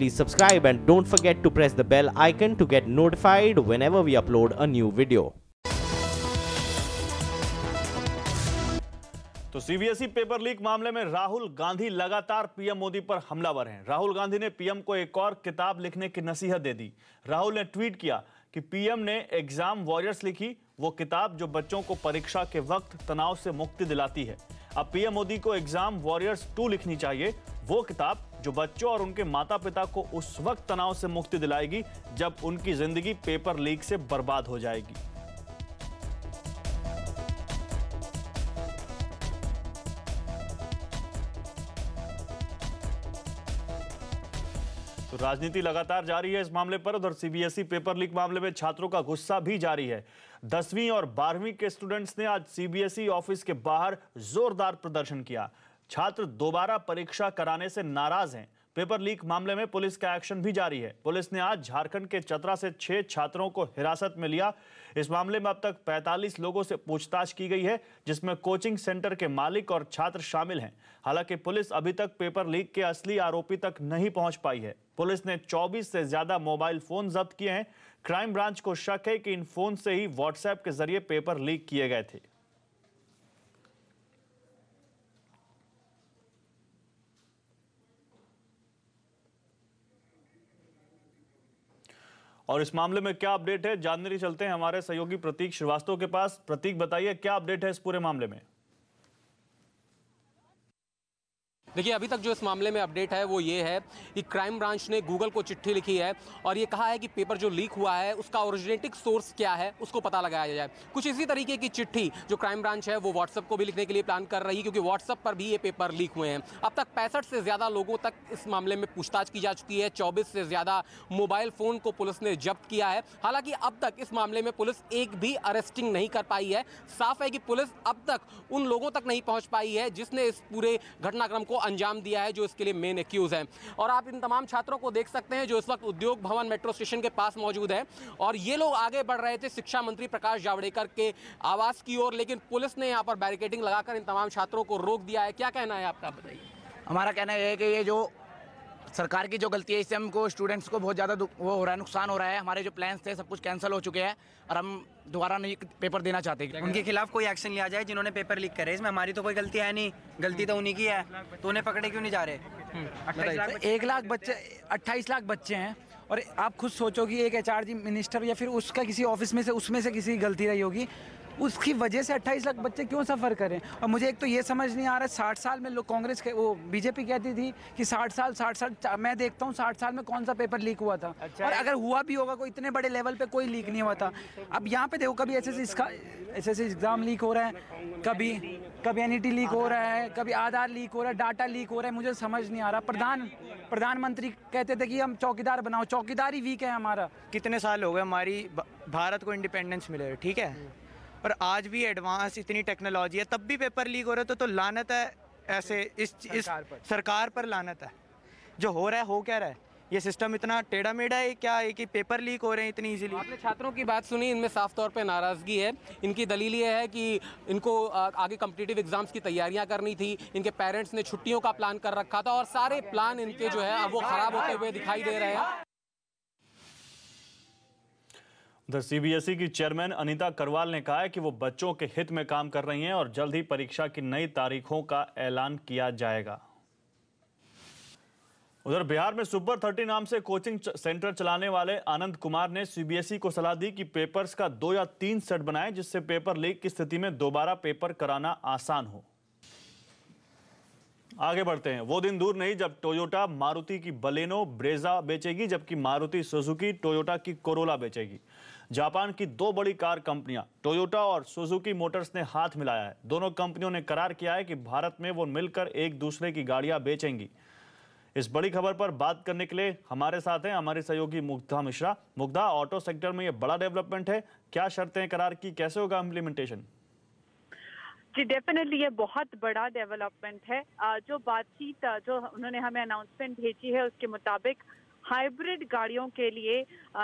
please subscribe and don't forget to press the bell icon to get notified whenever we upload a new video. तो CBSE paper leak मामले में राहुल गांधी लगातार PM Modi पर हमलावर हैं। राहुल गांधी ने पीएम को एक और किताब लिखने की नसीहत दे दी। राहुल ने ट्वीट किया कि पीएम ने एग्जाम वॉरियर्स लिखी, वो किताब जो बच्चों को परीक्षा के वक्त तनाव से मुक्ति दिलाती है। अब पीएम मोदी को एग्जाम वॉरियर्स 2 लिखनी चाहिए, वो किताब जो बच्चों और उनके माता पिता को उस वक्त तनाव से मुक्ति दिलाएगी जब उनकी जिंदगी पेपर लीक से बर्बाद हो जाएगी। तो राजनीति लगातार जारी है इस मामले पर। उधर सीबीएसई पेपर लीक मामले में छात्रों का गुस्सा भी जारी है। 10वीं और 12वीं के स्टूडेंट्स ने आज सीबीएसई ऑफिस के बाहर जोरदार प्रदर्शन किया। छात्र दोबारा परीक्षा कराने से नाराज हैं। पेपर लीक मामले में पुलिस का एक्शन भी जारी है। पुलिस ने आज झारखंड के चतरा से 6 छात्रों को हिरासत में लिया। इस मामले में अब तक 45 लोगों से पूछताछ की गई है, जिसमें कोचिंग सेंटर के मालिक और छात्र शामिल हैं। हालांकि पुलिस अभी तक पेपर लीक के असली आरोपी तक नहीं पहुंच पाई है। पुलिस ने 24 से ज्यादा मोबाइल फोन जब्त किए हैं। क्राइम ब्रांच को शक है कि इन फोन से ही व्हाट्सएप के जरिए पेपर लीक किए गए थे। और इस मामले में क्या अपडेट है, जानने के लिए चलते हैं हमारे सहयोगी प्रतीक श्रीवास्तव के पास। प्रतीक, बताइए क्या अपडेट है इस पूरे मामले में? देखिए, अभी तक जो इस मामले में अपडेट है वो ये है कि क्राइम ब्रांच ने गूगल को चिट्ठी लिखी है और ये कहा है कि पेपर जो लीक हुआ है उसका ओरिजिनेटिंग सोर्स क्या है उसको पता लगाया जाए। कुछ इसी तरीके की चिट्ठी जो क्राइम ब्रांच है वो व्हाट्सएप को भी लिखने के लिए प्लान कर रही है, क्योंकि व्हाट्सएप पर भी ये पेपर लीक हुए हैं। अब तक 65 से ज़्यादा लोगों तक इस मामले में पूछताछ की जा चुकी है। 24 से ज़्यादा मोबाइल फ़ोन को पुलिस ने जब्त किया है। हालांकि अब तक इस मामले में पुलिस एक भी अरेस्टिंग नहीं कर पाई है। साफ है कि पुलिस अब तक उन लोगों तक नहीं पहुँच पाई है जिसने इस पूरे घटनाक्रम को अंजाम दिया है, जो इसके लिए मेन एक्यूज हैं। और आप इन तमाम छात्रों को देख सकते हैं जो इस वक्त उद्योग भवन मेट्रो स्टेशन के पास मौजूद हैं, और ये लोग आगे बढ़ रहे थे शिक्षा मंत्री प्रकाश जावड़ेकर के आवास की ओर, लेकिन पुलिस ने यहाँ पर बैरिकेडिंग लगाकर इन तमाम छात्रों को रोक दिया है। क्या कहना है आपका, बताइए। हमारा कहना यह है कि ये जो सरकार की जो गलती है, इससे हमको स्टूडेंट्स को बहुत ज़्यादा वो हो रहा है, नुकसान हो रहा है। हमारे जो प्लान्स थे सब कुछ कैंसिल हो चुके हैं और हम दोबारा नहीं पेपर देना चाहते हैं। उनके खिलाफ कोई एक्शन लिया जाए जिन्होंने पेपर लीक करे। इसमें हमारी तो कोई गलती है नहीं, गलती तो उन्हीं की है, तो उन्हें पकड़े क्यों नहीं जा रहे? 1 लाख बच्चे, 28 लाख बच्चे हैं, और आप खुद सोचो कि एक एचआरडी मिनिस्टर या फिर उसका किसी ऑफिस में से उसमें से किसी की गलती रही होगी, उसकी वजह से 28 लाख बच्चे क्यों सफ़र करें। और मुझे एक तो ये समझ नहीं आ रहा है, 60 साल में लोग कांग्रेस के वो बीजेपी कहती थी कि 60 साल मैं देखता हूँ 60 साल में कौन सा पेपर लीक हुआ था। अच्छा, और अगर हुआ भी होगा कोई इतने बड़े लेवल पे कोई लीक नहीं हुआ था। अब यहाँ पे देखो, कभी एसएससी एग्जाम लीक हो रहा है, कभी एनईटी लीक हो रहा है, कभी आधार लीक हो रहा है, डाटा लीक हो रहा है। मुझे समझ नहीं आ रहा। प्रधानमंत्री कहते थे कि हम चौकीदार बनाओ, चौकीदार ही वीक है हमारा। कितने साल हो गए हमारी भारत को इंडिपेंडेंस मिले, ठीक है, पर आज भी एडवांस इतनी टेक्नोलॉजी है, तब भी पेपर लीक हो रहा है। तो लानत है ऐसे इस सरकार पर लानत है। जो हो रहा है, हो क्या रहा है, ये सिस्टम इतना टेढ़ा मेढ़ा है क्या है कि पेपर लीक हो रहे हैं इतनी इजीली। आपने छात्रों की बात सुनी, इनमें साफ तौर पे नाराज़गी है। इनकी दलील ये है कि इनको आगे कॉम्पिटिटिव एग्जाम्स की तैयारियां करनी थी, इनके पेरेंट्स ने छुट्टियों का प्लान कर रखा था और सारे प्लान इनके जो है अब वो खराब होते हुए दिखाई दे रहे हैं। उधर सीबीएसई की चेयरमैन अनीता करवाल ने कहा है कि वो बच्चों के हित में काम कर रही हैं और जल्द ही परीक्षा की नई तारीखों का ऐलान किया जाएगा। उधर बिहार में सुपर 30 नाम से कोचिंग सेंटर चलाने वाले आनंद कुमार ने सीबीएसई को सलाह दी कि पेपर्स का 2 या 3 सेट बनाएं, जिससे पेपर लीक की स्थिति में दोबारा पेपर कराना आसान हो। आगे बढ़ते हैं। वो दिन दूर नहीं जब टोयोटा मारुति की बलेनो ब्रेजा बेचेगी, जबकि मारुति सुजुकी टोयोटा की कोरोला बेचेगी। जापान की 2 बड़ी कार कंपनियां टोयोटा और सुजुकी मोटर्स ने हाथ मिलाया है। दोनों कंपनियों ने करार किया है कि भारत में वो मिलकर एक दूसरे की गाड़ियां बेचेंगी। इस बड़ी खबर पर बात करने के लिए हमारे साथ हैं हमारी सहयोगी मुग्धा मिश्रा। मुग्धा, ऑटो सेक्टर में ये बड़ा डेवलपमेंट है, क्या शर्तें करार की, कैसे होगा इम्प्लीमेंटेशन? जी डेफिनेटली ये बहुत बड़ा डेवलपमेंट है। जो बातचीत जो उन्होंने हमें अनाउंसमेंट भेजी है उसके मुताबिक हाइब्रिड गाड़ियों के लिए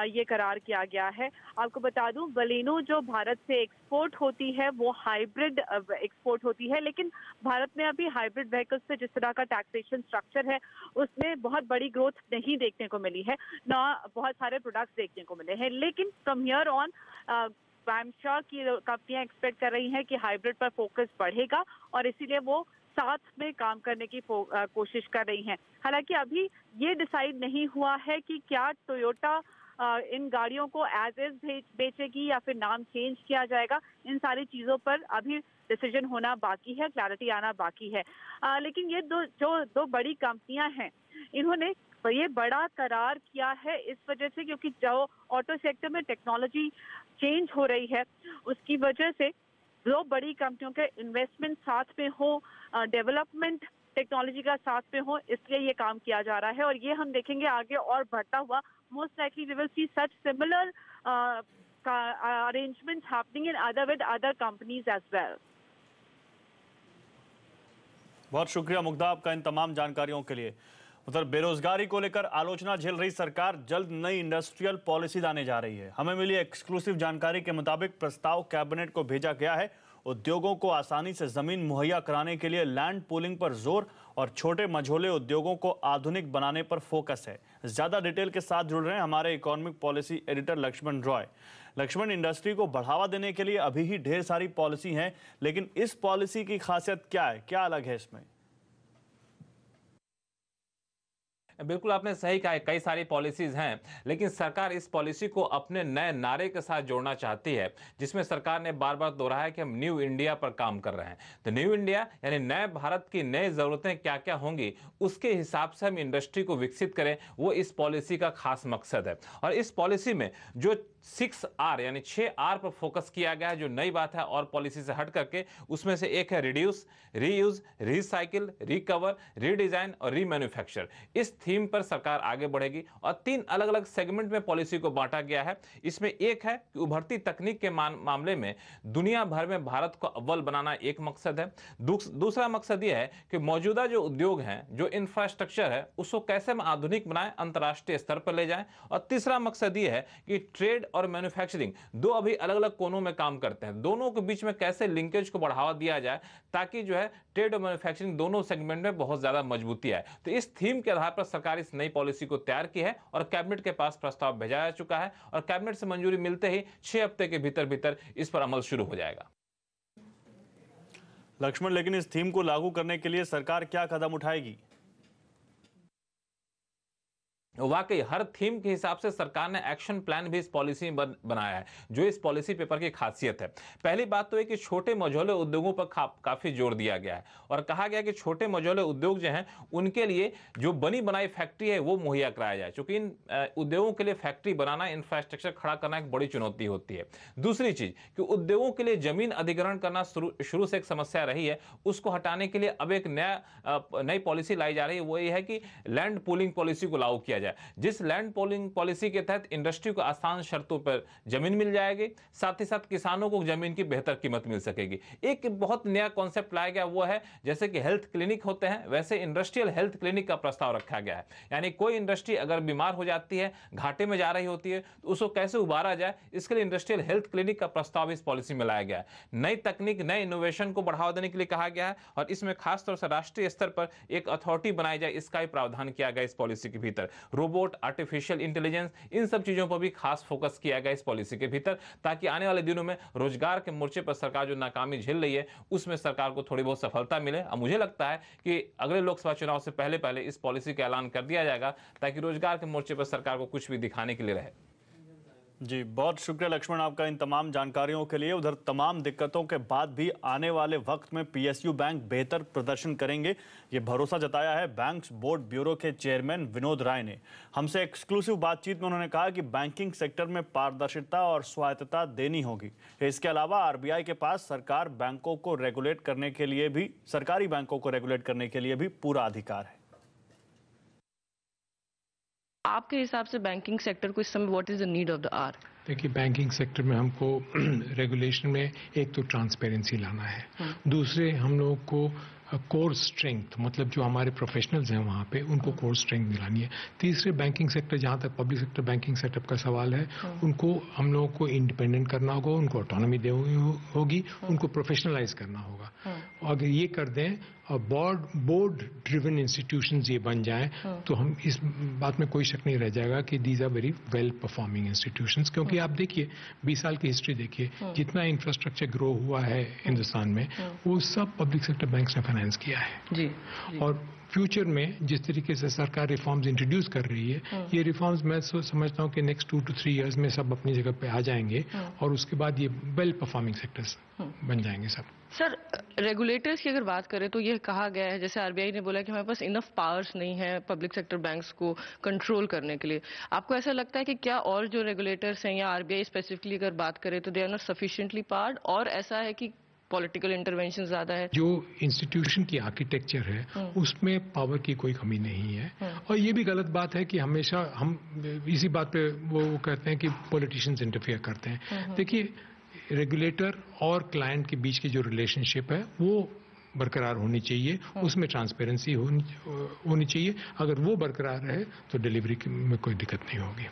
ये करार किया गया है। आपको बता दूं, बलेनो जो भारत से एक्सपोर्ट होती है वो हाइब्रिड एक्सपोर्ट होती है, लेकिन भारत में अभी हाइब्रिड व्हीकल्स से जिस तरह का टैक्सेशन स्ट्रक्चर है उसमें बहुत बड़ी ग्रोथ नहीं देखने को मिली है, ना बहुत सारे प्रोडक्ट्स देखने को मिले हैं। लेकिन from here on I am sure कि कंपनियां एक्सपेक्ट कर रही हैं कि हाइब्रिड पर फोकस बढ़ेगा और इसीलिए वो साथ में काम करने की कोशिश कर रही हैं। हालांकि अभी ये डिसाइड नहीं हुआ है कि क्या टोयोटा इन गाड़ियों को एज इज बेचेगी या फिर नाम चेंज किया जाएगा। इन सारी चीज़ों पर अभी डिसीजन होना बाकी है, क्लैरिटी आना बाकी है। लेकिन ये दो बड़ी कंपनियां हैं, इन्होंने ये बड़ा करार किया है इस वजह से क्योंकि जो ऑटो सेक्टर में टेक्नोलॉजी चेंज हो रही है उसकी वजह से दो बड़ी कंपनियों के इन्वेस्टमेंट साथ में हो, डेवलपमेंट टेक्नोलॉजी का साथ में हो, इसलिए ये काम किया जा रहा है और ये हम देखेंगे आगे और बढ़ता हुआ। Most likely we will see such similar arrangements happening in other companies as well. बहुत शुक्रिया मुग्धा आपका इन तमाम जानकारियों के लिए। उधर बेरोजगारी को लेकर आलोचना झेल रही सरकार जल्द नई इंडस्ट्रियल पॉलिसी लाने जा रही है। हमें मिली एक्सक्लूसिव जानकारी के मुताबिक प्रस्ताव कैबिनेट को भेजा गया है। उद्योगों को आसानी से जमीन मुहैया कराने के लिए लैंड पूलिंग पर जोर और छोटे मझोले उद्योगों को आधुनिक बनाने पर फोकस है। ज्यादा डिटेल के साथ जुड़ रहे हैं हमारे economic policy editor Lakshman Roy. Lakshman, industry को बढ़ावा देने के लिए अभी ही ढेर सारी पॉलिसी हैं, लेकिन इस पॉलिसी की खासियत क्या है, क्या अलग है इसमें? बिल्कुल आपने सही कहा, कई सारी पॉलिसीज हैं, लेकिन सरकार इस पॉलिसी को अपने नए नारे के साथ जोड़ना चाहती है, जिसमें सरकार ने बार बार दोहराया है कि हम न्यू इंडिया पर काम कर रहे हैं। तो न्यू इंडिया यानी नए भारत की नई जरूरतें क्या क्या होंगी, उसके हिसाब से हम इंडस्ट्री को विकसित करें, वो इस पॉलिसी का खास मकसद है। और इस पॉलिसी में जो 6R यानी 6R पर फोकस किया गया है, जो नई बात है और पॉलिसी से हट करके, उसमें से एक है reduce, reuse, recycle, recover, redesign और रीमैन्युफैक्चर। इस थीम पर सरकार आगे बढ़ेगी और 3 अलग अलग सेगमेंट में पॉलिसी को बांटा गया है। इसमें एक है कि उभरती तकनीक के मामले में दुनिया भर में भारत को अव्वल बनाना एक मकसद है। दूसरा मकसद यह है कि मौजूदा जो उद्योग हैं, जो इंफ्रास्ट्रक्चर है, उसको कैसे हम आधुनिक बनाएं, अंतर्राष्ट्रीय स्तर पर ले जाएं। और तीसरा मकसद यह है कि ट्रेड और मैन्युफैक्चरिंग दो अभी अलग अलग कोनों में काम करते हैं, दोनों के बीच में कैसे लिंकेज को बढ़ावा दिया जाए ताकि जो है ट्रेड और मैन्युफैक्चरिंग दोनों सेगमेंट में बहुत ज्यादा मजबूती आए। तो इस थीम के आधार पर सरकार इस नई पॉलिसी को तैयार की है और कैबिनेट के पास प्रस्ताव भेजा जा चुका है और कैबिनेट से मंजूरी मिलते ही 6 हफ्ते के भीतर भीतर इस पर अमल शुरू हो जाएगा। लक्ष्मण, लेकिन इस थीम को लागू करने के लिए सरकार क्या कदम उठाएगी? वाकई हर थीम के हिसाब से सरकार ने एक्शन प्लान भी इस पॉलिसी में बनाया है, जो इस पॉलिसी पेपर की खासियत है। पहली बात तो है कि छोटे मझोले उद्योगों पर काफी जोर दिया गया है और कहा गया कि छोटे मझोले उद्योग जो हैं उनके लिए जो बनी बनाई फैक्ट्री है वो मुहैया कराया जाए, क्योंकि इन उद्योगों के लिए फैक्ट्री बनाना, इंफ्रास्ट्रक्चर खड़ा करना एक बड़ी चुनौती होती है। दूसरी चीज कि उद्योगों के लिए जमीन अधिग्रहण करना शुरू से एक समस्या रही है, उसको हटाने के लिए अब एक नई पॉलिसी लाई जा रही है। वो ये है कि लैंड पूलिंग पॉलिसी को लागू किया जाए, जिस लैंड पूलिंग पॉलिसी के तहत इंडस्ट्री को आसान शर्तों पर जमीन मिल जाएगी, साथ ही साथ किसानों को जमीन की बेहतर कीमत मिल सकेगी। एक बहुत नया कॉन्सेप्ट लाया गया, वो है जैसे कि हेल्थ क्लिनिक होते हैं वैसे इंडस्ट्रियल हेल्थ क्लिनिक का प्रस्ताव रखा गया है। यानी कोई इंडस्ट्री अगर बीमार हो जाती है, घाटे में जा रही होती है, तो उसको कैसे उबारा जाए, इसके लिए इंडस्ट्रियल हेल्थ क्लिनिक का प्रस्ताव इस पॉलिसी में लाया गया है। नई तकनीक, नए इनोवेशन को बढ़ावा देने के लिए कहा गया है और इसमें खासतौर से राष्ट्रीय स्तर पर एक अथॉरिटी बनाई जाए, इसका भी प्रावधान किया गया इस पॉलिसी के भीतर। रोबोट, आर्टिफिशियल इंटेलिजेंस, इन सब चीजों पर भी खास फोकस किया गया इस पॉलिसी के भीतर, ताकि आने वाले दिनों में रोजगार के मोर्चे पर सरकार जो नाकामी झेल रही है उसमें सरकार को थोड़ी बहुत सफलता मिले। अब मुझे लगता है कि अगले लोकसभा चुनाव से पहले इस पॉलिसी का ऐलान कर दिया जाएगा ताकि रोजगार के मोर्चे पर सरकार को कुछ भी दिखाने के लिए रहे। जी, बहुत शुक्रिया लक्ष्मण आपका इन तमाम जानकारियों के लिए। उधर तमाम दिक्कतों के बाद भी आने वाले वक्त में पीएसयू बैंक बेहतर प्रदर्शन करेंगे, ये भरोसा जताया है बैंक्स बोर्ड ब्यूरो के चेयरमैन विनोद राय ने। हमसे एक्सक्लूसिव बातचीत में उन्होंने कहा कि बैंकिंग सेक्टर में पारदर्शिता और स्वायत्तता देनी होगी। इसके अलावा आरबीआई के पास सरकारी बैंकों को रेगुलेट करने के लिए भी पूरा अधिकार है। आपके हिसाब से बैंकिंग सेक्टर को इस समय what is the need of the hour? देखिए, बैंकिंग सेक्टर में हमको रेगुलेशन में एक तो ट्रांसपेरेंसी लाना है, दूसरे हम लोग को कोर स्ट्रेंथ, मतलब जो हमारे प्रोफेशनल्स हैं वहाँ पे उनको कोर स्ट्रेंथ दिलानी है। तीसरे, बैंकिंग सेक्टर, जहाँ तक पब्लिक सेक्टर बैंकिंग सेटअप का सवाल है, उनको हम लोगों को इंडिपेंडेंट करना होगा, उनको ऑटोनॉमी देनी होगी, उनको प्रोफेशनलाइज करना होगा। और अगर ये कर दें और बोर्ड ड्रिवन इंस्टीट्यूशंस ये बन जाएं तो हम इस बात में कोई शक नहीं रह जाएगा कि these are very well performing institutions. क्योंकि आप देखिए 20 साल की हिस्ट्री देखिए, जितना इंफ्रास्ट्रक्चर ग्रो हुआ है हिंदुस्तान में वो सब पब्लिक सेक्टर बैंक्स ने फाइनेंस किया है। जी। और फ्यूचर में जिस तरीके से सरकार रिफॉर्म्स इंट्रोड्यूस कर रही है, ये रिफॉर्म्स मैं समझता हूँ कि नेक्स्ट 2 to 3 इयर्स में सब अपनी जगह पे आ जाएंगे और उसके बाद ये वेल परफॉर्मिंग सेक्टर्स बन जाएंगे सब। सर, रेगुलेटर्स की अगर बात करें तो ये कहा गया है, जैसे आरबीआई ने बोला कि हमारे पास इनफ पावर्स नहीं है पब्लिक सेक्टर बैंक्स को कंट्रोल करने के लिए। आपको ऐसा लगता है कि क्या और जो रेगुलेटर्स हैं या आरबीआई स्पेसिफिकली अगर बात करें तो they are not sufficiently powered, और ऐसा है कि पॉलिटिकल इंटरवेंशन ज्यादा है? जो इंस्टीट्यूशन की आर्किटेक्चर है उसमें पावर की कोई कमी नहीं है। और ये भी गलत बात है कि हमेशा हम इसी बात पे वो कहते हैं कि पॉलिटिशियंस इंटरफेयर करते हैं। देखिए, रेगुलेटर और क्लाइंट के बीच की जो रिलेशनशिप है वो बरकरार होनी चाहिए, उसमें ट्रांसपेरेंसी होनी चाहिए। अगर वो बरकरार रहे तो डिलीवरी में कोई दिक्कत नहीं होगी।